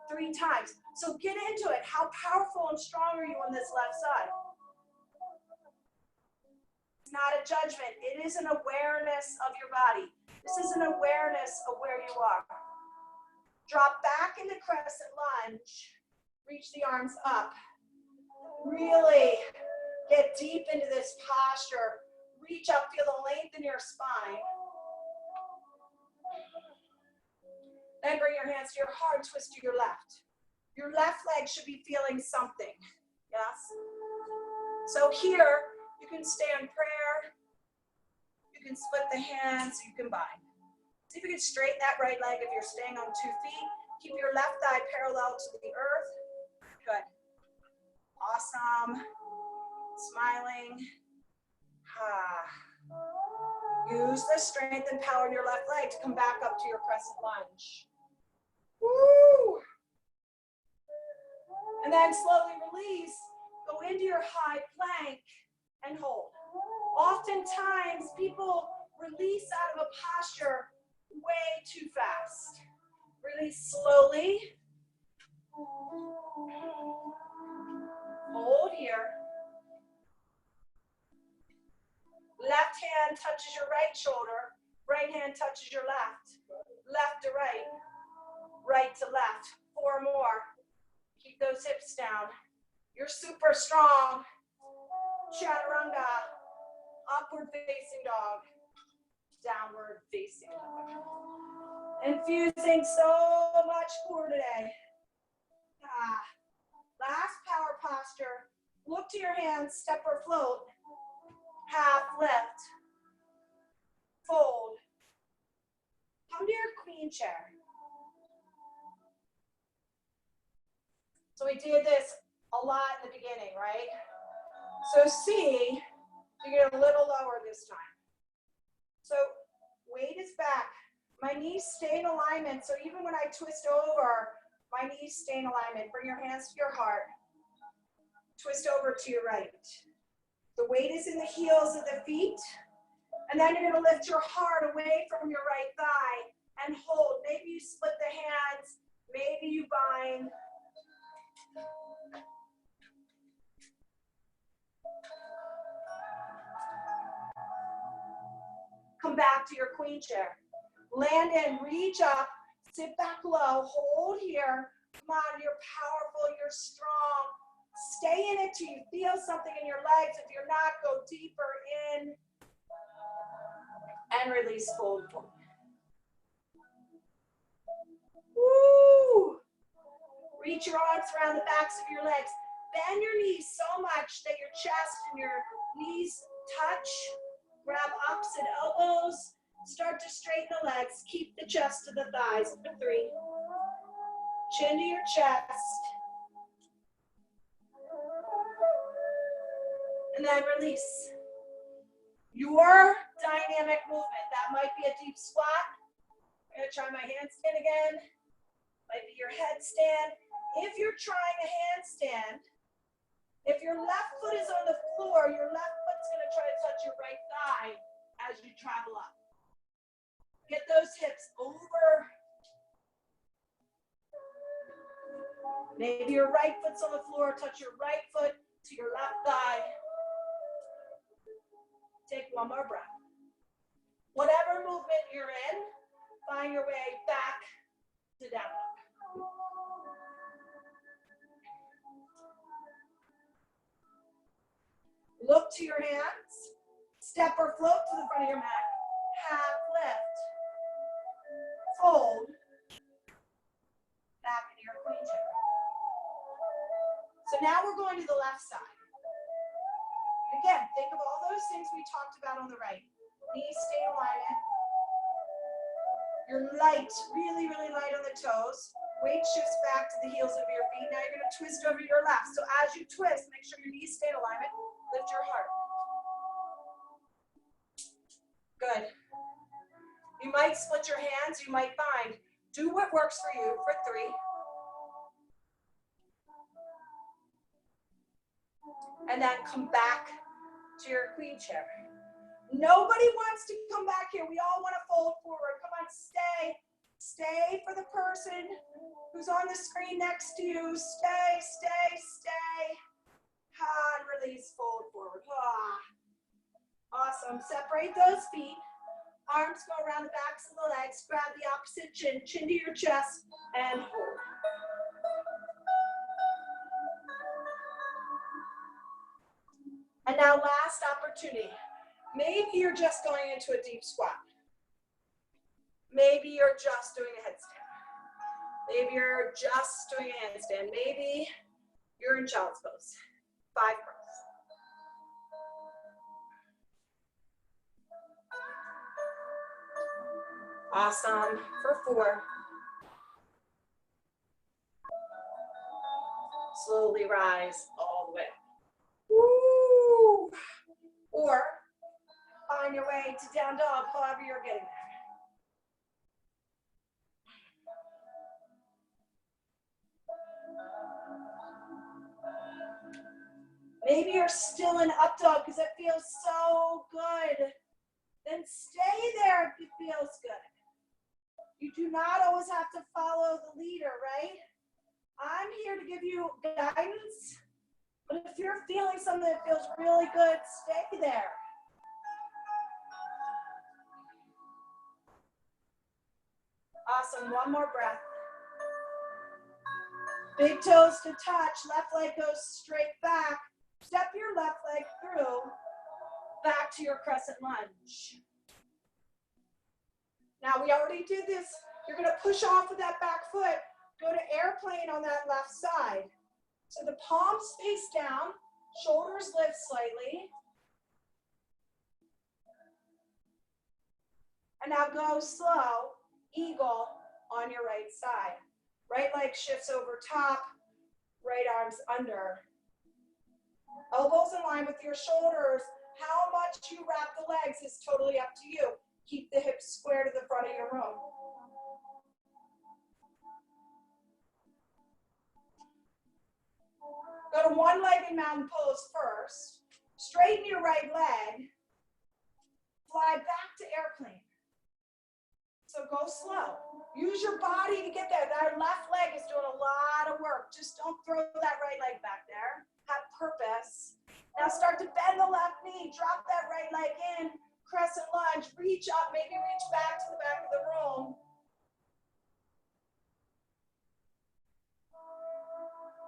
3 times. So get into it. How powerful and strong are you on this left side? It's not a judgment. It is an awareness of your body. This is an awareness of where you are. Drop back into crescent lunge. Reach the arms up. Really get deep into this posture. Reach up, feel the length in your spine. Then bring your hands to your heart, twist to your left. Your left leg should be feeling something, yes? So here, you can stay in prayer. You can split the hands, you can bind. See if you can straighten that right leg if you're staying on 2 feet. Keep your left thigh parallel to the earth. Good. Awesome. Smiling. Use the strength and power in your left leg to come back up to your crescent lunge. Woo! And then slowly release. Go into your high plank and hold. Oftentimes, people release out of a posture way too fast. Release slowly. Hold here. Left hand touches your right shoulder. Right hand touches your left. Left to right. right to left. 4 more. Keep those hips down. You're super strong. Chaturanga. Upward facing dog. Downward facing dog. Infusing so much core today. Last power posture. Look to your hands, step or float. Half lift. Fold. Come to your queen chair. So we did this a lot in the beginning, right? So see, you get a little lower this time. So weight is back. My knees stay in alignment. So even when I twist over, my knees stay in alignment. Bring your hands to your heart. Twist over to your right. The weight is in the heels of the feet. And then you're going to lift your heart away from your right thigh and hold. Maybe you split the hands. Maybe you bind. Come back to your queen chair. Land in, reach up, sit back low, hold here. Come on, you're powerful, you're strong. Stay in it till you feel something in your legs. If you're not, go deeper in and release, fold forward. Woo! Reach your arms around the backs of your legs. Bend your knees so much that your chest and your knees touch. Grab opposite elbows. Start to straighten the legs. Keep the chest to the thighs for 3. Chin to your chest. And then release. Your dynamic movement. That might be a deep squat. I'm going to try my handstand again. Might be your headstand. If you're trying a handstand, if your left foot is on the floor, your left foot's going to try to touch your right thigh as you travel up. Get those hips over. Maybe your right foot's on the floor, touch your right foot to your left thigh. Take one more breath. Whatever movement you're in, find your way back to down dog. Look to your hands. Step or float to the front of your mat. Half lift. Fold. Back into your queen chair. So now we're going to the left side. Again, think of all those things we talked about on the right. Knees stay in alignment. You're light, really, really light on the toes. Weight shifts back to the heels of your feet. Now you're going to twist over your left. So as you twist, make sure your knees stay in alignment. Lift your heart. Good. You might split your hands. You might bind. Do what works for you for 3. And then come back to your queen chair. Nobody wants to come back here. We all want to fold forward. Come on, stay. Stay for the person who's on the screen next to you. Stay, stay, stay. And release, fold forward. Awesome. Separate those feet. Arms go around the backs of the legs. Grab the opposite chin. Chin to your chest and hold. And now last opportunity. Maybe you're just going into a deep squat. Maybe you're just doing a headstand. Maybe you're just doing a handstand. Maybe you're in child's pose. 5 breaths. Awesome. For 4. Slowly rise all the way. Woo! Or find your way to down dog, however you're getting there. Maybe you're still in up dog because it feels so good. Then stay there if it feels good. You do not always have to follow the leader, right? I'm here to give you guidance, but if you're feeling something that feels really good, stay there. Awesome, one more breath. Big toes to touch, left leg goes straight back. Step your left leg through, back to your crescent lunge. Now we already did this. You're gonna push off with that back foot, go to airplane on that left side. So the palms face down, shoulders lift slightly. And now go slow, eagle on your right side. Right leg shifts over top, right arms under. Elbows in line with your shoulders. How much you wrap the legs is totally up to you. Keep the hips square to the front of your room. Go to one-legged mountain pose first. Straighten your right leg. Fly back to airplane. So go slow. Use your body to get there. That left leg is doing a lot of work. Just don't throw that right leg back there. Have purpose. Now start to bend the left knee. Drop that right leg in. Crescent lunge. Reach up. Maybe reach back to the back of the room.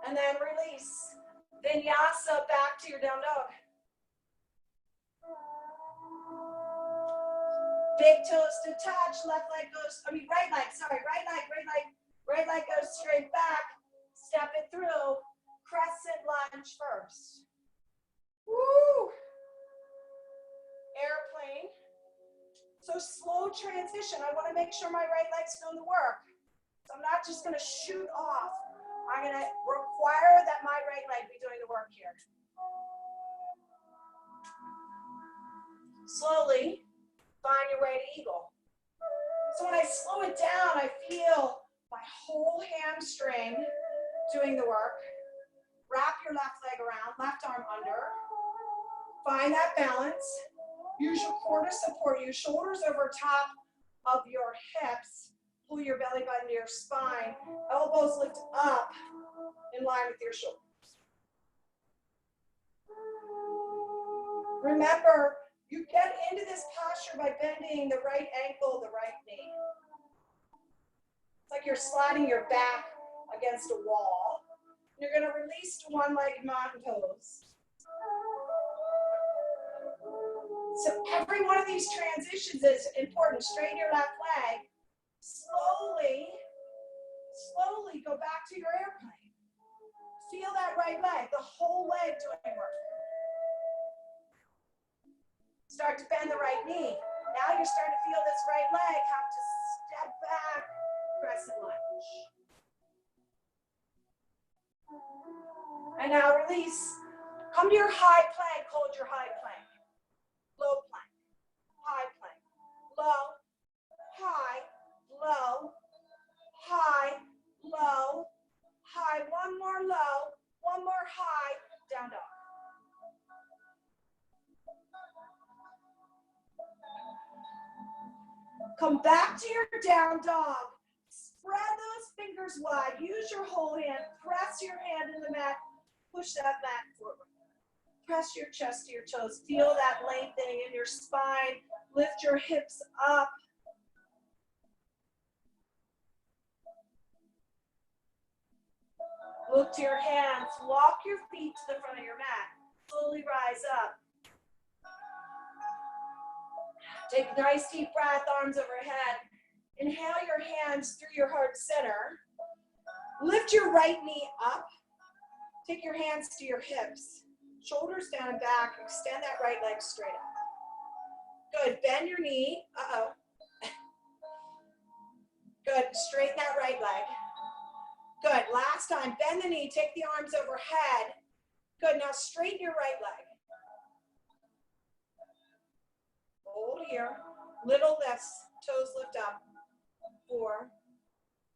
And then release. Vinyasa back to your down dog. Big toes to touch, left leg goes, right leg goes straight back. Step it through, crescent lunge first. Woo! Airplane. So slow transition. I want to make sure my right leg's doing the work. So I'm not just going to shoot off. I'm going to require that my right leg be doing the work here. Slowly. Find your way to eagle. So when I slow it down, I feel my whole hamstring doing the work. Wrap your left leg around, left arm under. Find that balance. Use your core to support you. Shoulders over top of your hips. Pull your belly button to your spine. Elbows lift up in line with your shoulders. Remember, you get into this posture by bending the right ankle, the right knee. It's like you're sliding your back against a wall. You're going to release to one-legged mountain pose. So every one of these transitions is important. Straighten your left leg. Slowly go back to your airplane. Feel that right leg, the whole leg doing work. Start to bend the right knee. Now you're starting to feel this right leg have to step back, crescent lunge. And now release. Come to your high plank, hold your high plank. Low plank, high plank, low, high, low, high, low, high. One more low, one more high, down dog. Come back to your down dog. Spread those fingers wide. Use your whole hand. Press your hand in the mat. Push that mat forward. Press your chest to your toes. Feel that lengthening in your spine. Lift your hips up. Look to your hands. Walk your feet to the front of your mat. Slowly rise up. Take a nice deep breath, arms overhead. Inhale your hands through your heart center. Lift your right knee up. Take your hands to your hips. Shoulders down and back. Extend that right leg straight up. Good. Bend your knee. Uh-oh. Good. Straighten that right leg. Good. Last time. Bend the knee. Take the arms overhead. Good. Now straighten your right leg. Hold here. Little lifts. Toes lift up. 4,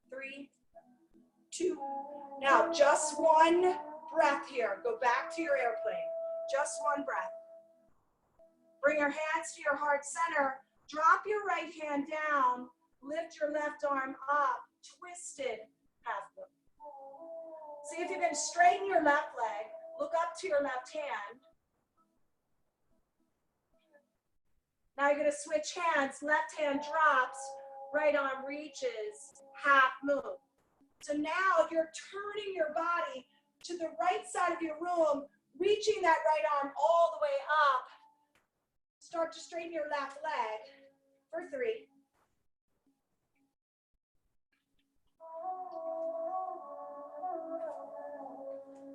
3, 2. Now just one breath here. Go back to your airplane. Just one breath. Bring your hands to your heart center. Drop your right hand down. Lift your left arm up. Twisted half moon. See if you can straighten your left leg. Look up to your left hand. Now you're going to switch hands. Left hand drops. Right arm reaches. Half moon. So now you're turning your body to the right side of your room, reaching that right arm all the way up. Start to straighten your left leg for 3.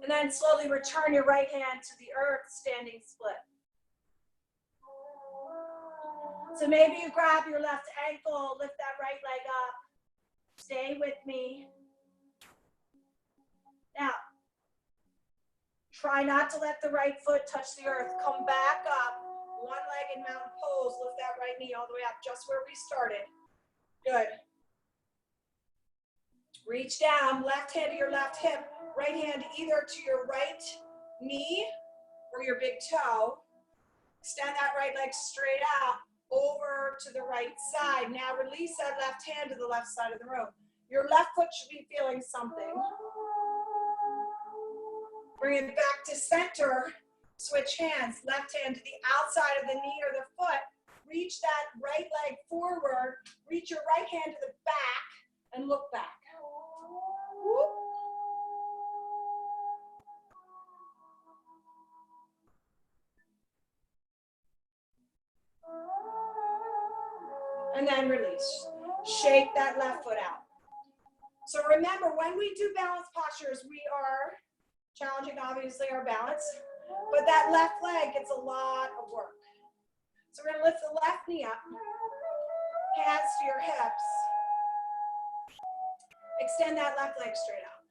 And then slowly return your right hand to the earth, standing split. So maybe you grab your left ankle, lift that right leg up. Stay with me. Now, try not to let the right foot touch the earth. Come back up. One leg in mountain pose. Lift that right knee all the way up, just where we started. Good. Reach down, left hand to your left hip, right hand either to your right knee or your big toe. Extend that right leg straight out over to the right side. Now release that left hand to the left side of the room. Your left foot should be feeling something. Bring it back to center. Switch hands. Left hand to the outside of the knee or the foot. Reach that right leg forward. Reach your right hand to the back and look back. Whoop. And then release. Shake that left foot out. So remember, when we do balance postures, we are challenging, obviously, our balance, but that left leg gets a lot of work. So we're going to lift the left knee up, hands to your hips. Extend that left leg straight out.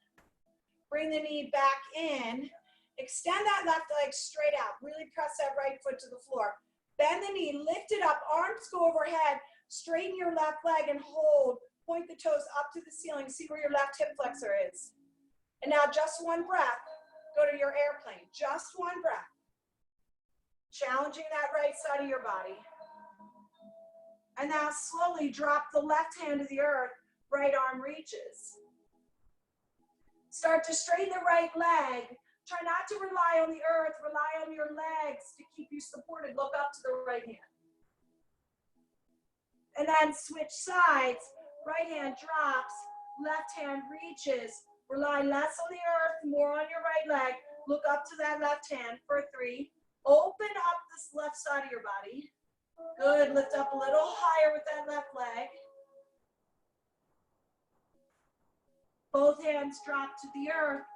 Bring the knee back in. Extend that left leg straight out. Really press that right foot to the floor. Bend the knee, lift it up, arms go overhead. Straighten your left leg and hold. Point the toes up to the ceiling. See where your left hip flexor is. And now just one breath. Go to your airplane. Just one breath. Challenging that right side of your body. And now slowly drop the left hand to the earth. Right arm reaches. Start to straighten the right leg. Try not to rely on the earth. Rely on your legs to keep you supported. Look up to the right hand. And then switch sides. Right hand drops. Left hand reaches. Rely less on the earth, more on your right leg. Look up to that left hand for 3. Open up this left side of your body. Good. Lift up a little higher with that left leg. Both hands drop to the earth,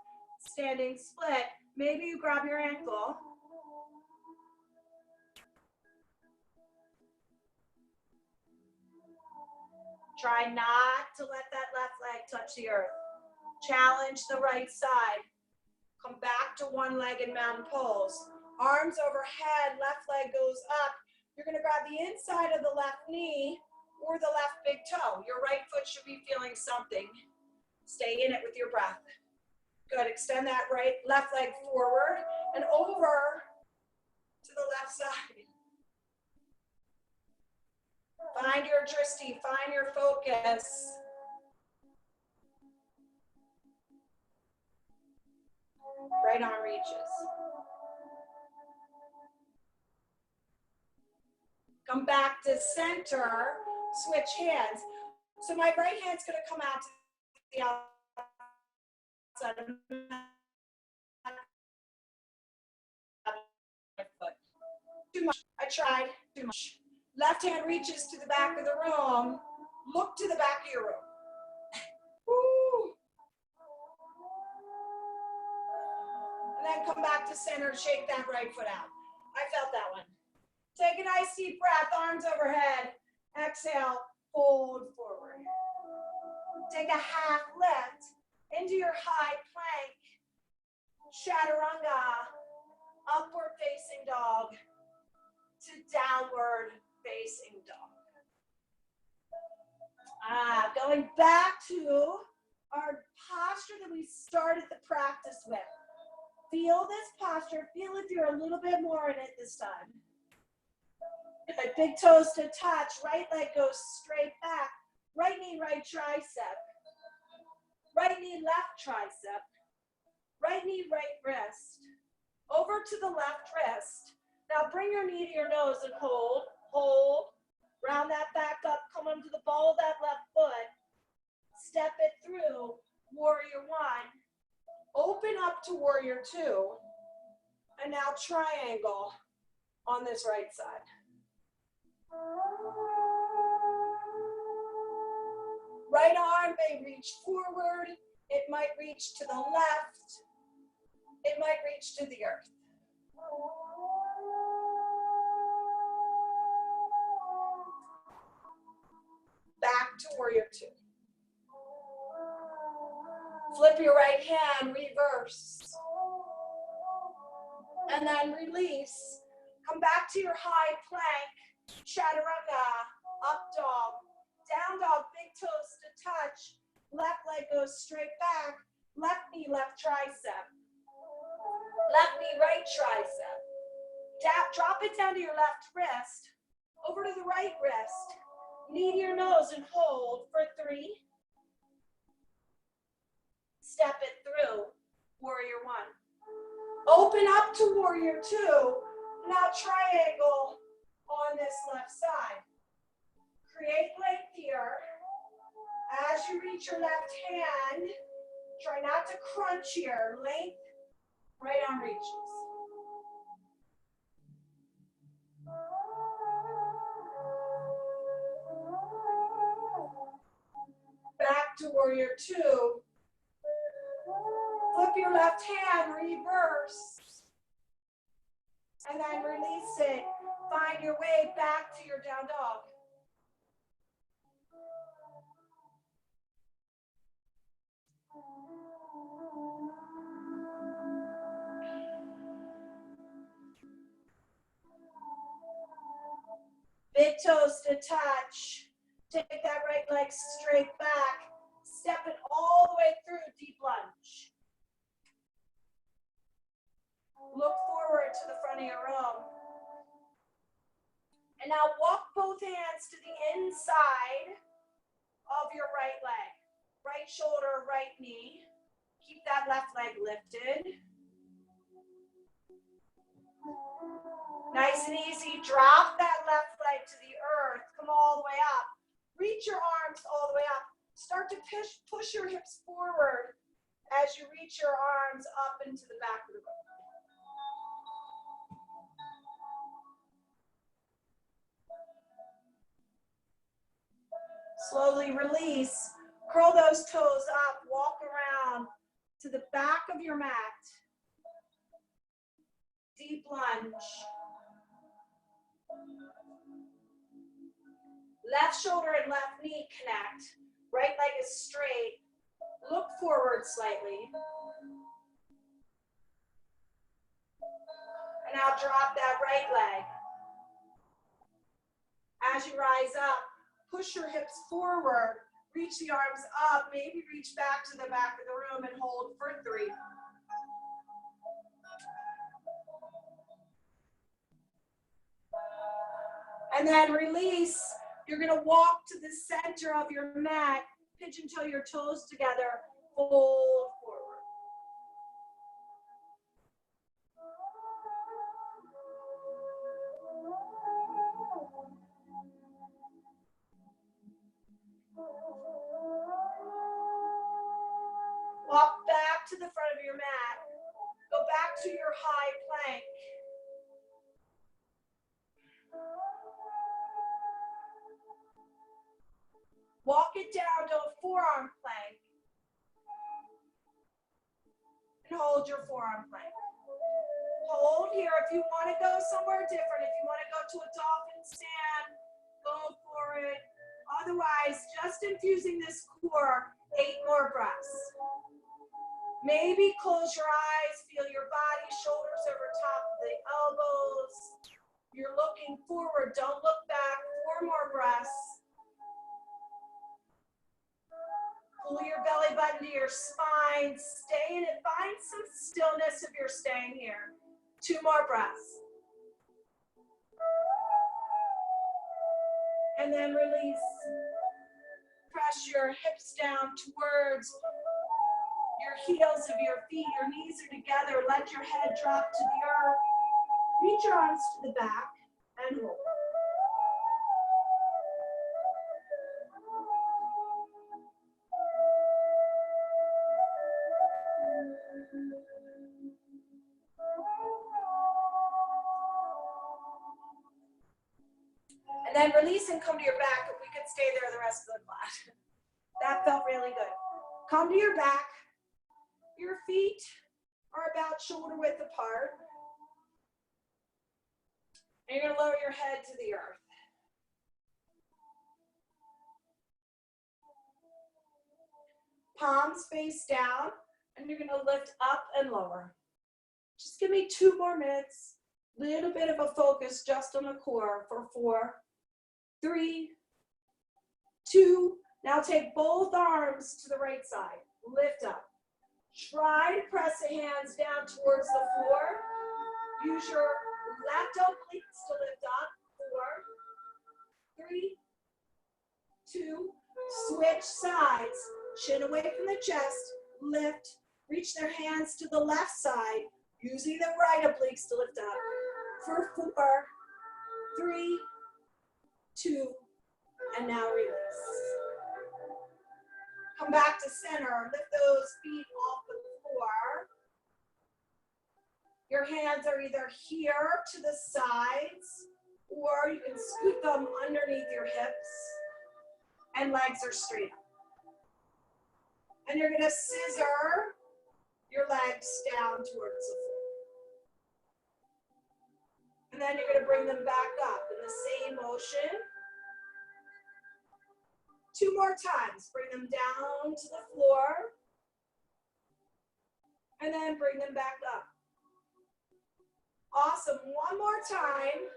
standing split. Maybe you grab your ankle. Try not to let that left leg touch the earth. Challenge the right side. Come back to one leg in mountain pose. Arms overhead, left leg goes up. You're going to grab the inside of the left knee or the left big toe. Your right foot should be feeling something. Stay in it with your breath. Good. Extend that left leg forward and over to the left side. Find your drishti, find your focus. Right arm reaches. Come back to center, switch hands. So my right hand's gonna come out to the outside of my foot. Too much, I tried, too much. Left hand reaches to the back of the room. Look to the back of your room. Woo. And then come back to center, shake that right foot out. I felt that one. Take a nice deep breath, arms overhead. Exhale, fold forward. Take a half lift into your high plank. Chaturanga, upward facing dog to downward facing dog. Going back to our posture that we started the practice with. Feel this posture. Feel if you're a little bit more in it this time. Good. Big toes to touch. Right leg goes straight back. Right knee, right tricep. Right knee, left tricep. Right knee, right wrist. Over to the left wrist. Now bring your knee to your nose and hold. Hold. Round that back up. Come onto the ball of that left foot. Step it through. to warrior two. And now triangle on this right side. Right arm may reach forward. It might reach to the left. It might reach to the earth. Back to warrior two. Flip your right hand, reverse. And then release. Come back to your high plank, chaturanga, up dog, down dog, big toes to touch. Left leg goes straight back, left knee, left tricep. Left knee, right tricep. Drop it down to your left wrist, over to the right wrist. Knee to your nose and hold for 3. Step it through, warrior one. Open up to warrior two. Now triangle on this left side. Create length here. As you reach your left hand, try not to crunch here. Length, right arm reaches. Back to warrior two. Flip your left hand, reverse. And then release it. Find your way back to your down dog. Big toes to touch. Take that right leg straight back. Step it all the way through, deep lunge. Look forward to the front of your room. And now walk both hands to the inside of your right leg. Right shoulder, right knee. Keep that left leg lifted. Nice and easy. Drop that left leg to the earth. Come all the way up. Reach your arms all the way up. Start to push your hips forward as you reach your arms up into the back of the room. Slowly release. Curl those toes up. Walk around to the back of your mat. Deep lunge. Left shoulder and left knee connect. Right leg is straight. Look forward slightly. And now drop that right leg. As you rise up, push your hips forward. Reach the arms up. Maybe reach back to the back of the room and hold for 3. And then release. You're going to walk to the center of your mat, pigeon toe your toes together, fold forward. Walk back to the front of your mat. Go back to your high plank. Walk it down to a forearm plank. And hold your forearm plank. Hold here. If you want to go somewhere different, if you want to go to a dolphin stand, go for it. Otherwise, just infusing this core, 8 more breaths. Maybe close your eyes, feel your body, shoulders over top of the elbows. You're looking forward, don't look back. 4 more breaths. Pull your belly button to your spine, stay in it, find some stillness if you're staying here. 2 more breaths. And then release. Press your hips down towards your heels of your feet. Your knees are together. Let your head drop to the earth. Reach your arms to the back and hold. And then release and come to your back. If we could stay there the rest of the class. That felt really good. Come to your back. Your feet are about shoulder width apart. And you're gonna lower your head to the earth. Palms face down, and you're gonna lift up and lower. Just give me 2 more minutes. Little bit of a focus just on the core for 4, 3, 2. Now take both arms to the right side. Lift up. Try to press the hands down towards the floor. Use your left obliques to lift up. 4, 3, 2. Switch sides. Chin away from the chest. Lift. Reach their hands to the left side. Using the right obliques to lift up. For 4, 3, 2, and now release. Come back to center. Lift those feet off the floor. Your hands are either here to the sides, or you can scoot them underneath your hips, and legs are straight up. And you're gonna scissor your legs down towards the floor. And then you're gonna bring them back up in the same motion. 2 more times. Bring them down to the floor. And then bring them back up. Awesome. 1 more time.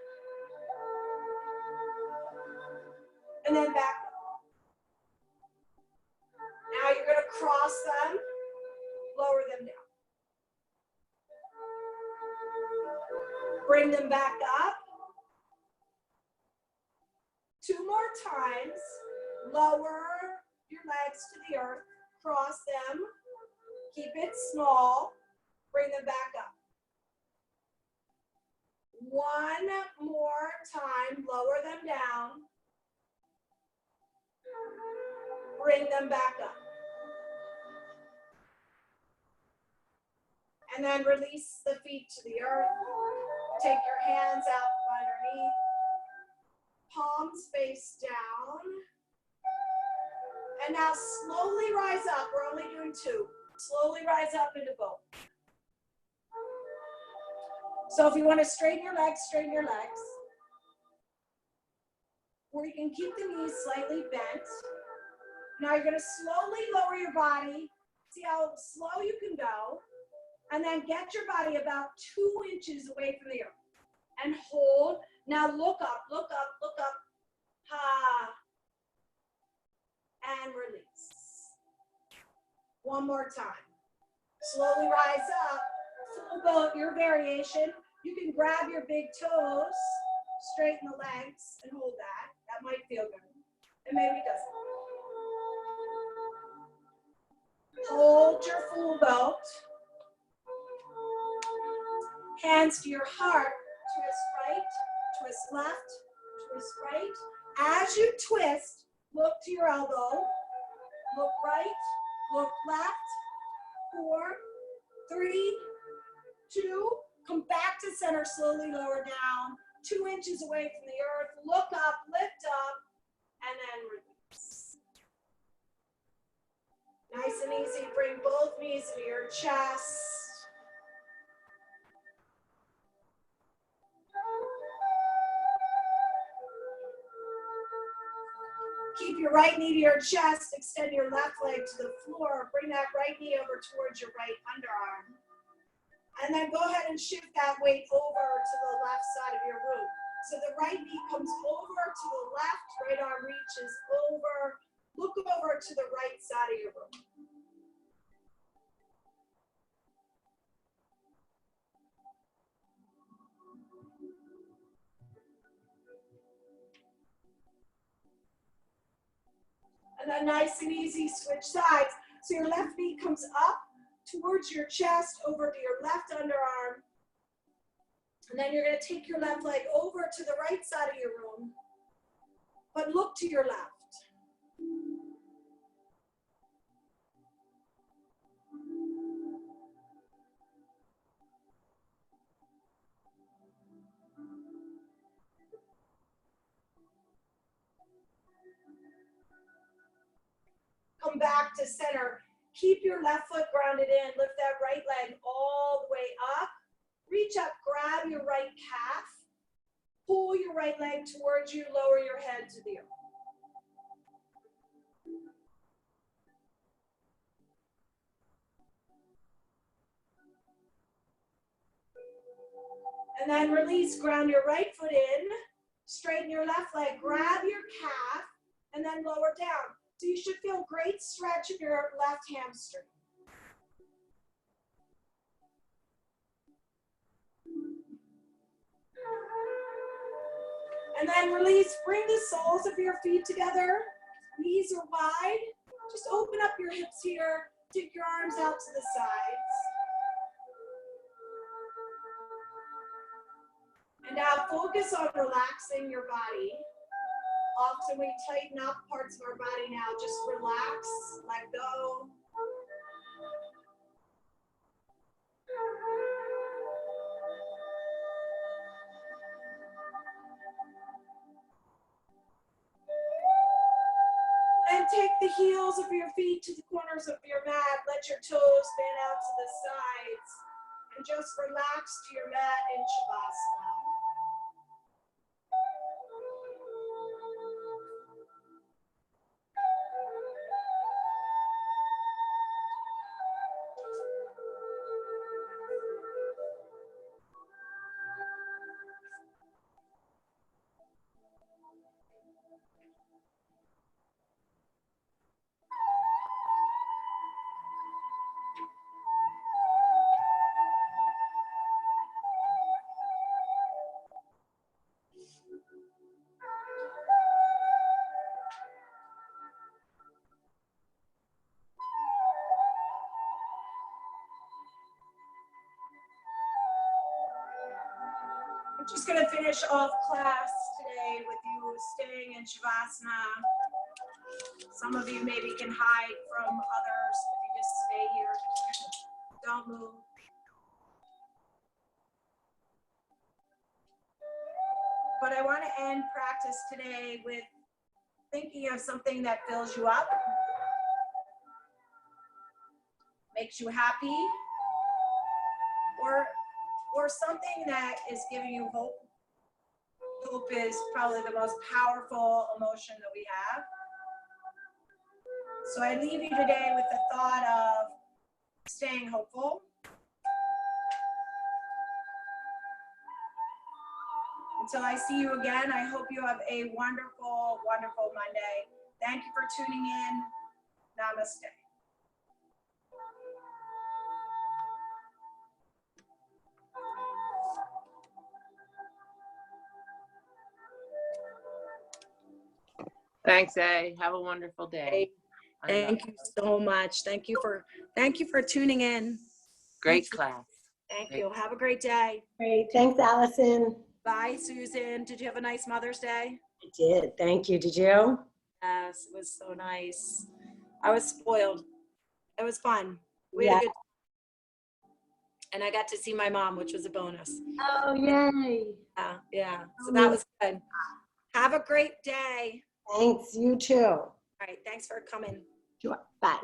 And then back up. Now you're going to cross them. Lower them down. Bring them back up. 2 more times. Lower your legs to the earth. Cross them. Keep it small. Bring them back up. 1 more time. Lower them down. Bring them back up. And then release the feet to the earth. Take your hands out from underneath. Palms face down. And now slowly rise up. We're only doing 2. Slowly rise up into both. So if you want to straighten your legs, straighten your legs. Or you can keep the knees slightly bent. Now you're going to slowly lower your body. See how slow you can go. And then get your body about 2 inches away from the earth. And hold. Now look up, look up, look up. Ha. And release. 1 more time. Slowly rise up. Full boat, your variation. You can grab your big toes, straighten the legs, and hold that. That might feel good. And maybe it doesn't. Hold your full boat. Hands to your heart. Twist right, twist left, twist right. As you twist, look to your elbow. Look right, look left. 4, 3, 2. Come back to center, slowly lower down. 2 inches away from the earth. Look up, lift up, and then release. Nice and easy. Bring both knees into your chest. Keep your right knee to your chest. Extend your left leg to the floor. Bring that right knee over towards your right underarm. And then go ahead and shift that weight over to the left side of your room. So the right knee comes over to the left, right arm reaches over. Look over to the right side of your room. And then nice and easy, switch sides. So your left knee comes up towards your chest, over to your left underarm. And then you're going to take your left leg over to the right side of your room, but look to your left. Come back to center. Keep your left foot grounded in. Lift that right leg all the way up. Reach up, grab your right calf. Pull your right leg towards you, lower your head to the earth. And then release, ground your right foot in, straighten your left leg, grab your calf, and then lower down. So you should feel great stretch in your left hamstring. And then release, bring the soles of your feet together. Knees are wide. Just open up your hips here. Take your arms out to the sides. And now focus on relaxing your body. Often we tighten up parts of our body now. Just relax, let go. And take the heels of your feet to the corners of your mat. Let your toes fan out to the sides. And just relax to your mat in Shavasana. I'm just going to finish off class today with you staying in Shavasana. Some of you maybe can hide from others if you just stay here. Don't move. But I want to end practice today with thinking of something that fills you up, makes you happy, or something that is giving you hope. Hope is probably the most powerful emotion that we have. So I leave you today with the thought of staying hopeful. Until I see you again, I hope you have a wonderful, wonderful Monday. Thank you for tuning in. Namaste. Thanks, A. Have a wonderful day. Thank you so much. Thank you for tuning in. Great class. Thank you. Have a great day. Great. Thanks, Allison. Bye, Susan. Did you have a nice Mother's Day? I did. Thank you. Did you? Yes, it was so nice. I was spoiled. It was fun. We Yeah. had a good and I got to see my mom, which was a bonus. Oh, yay. Yeah. So that was good. Have a great day. Thanks. You too. All right. Thanks for coming. Sure. Bye.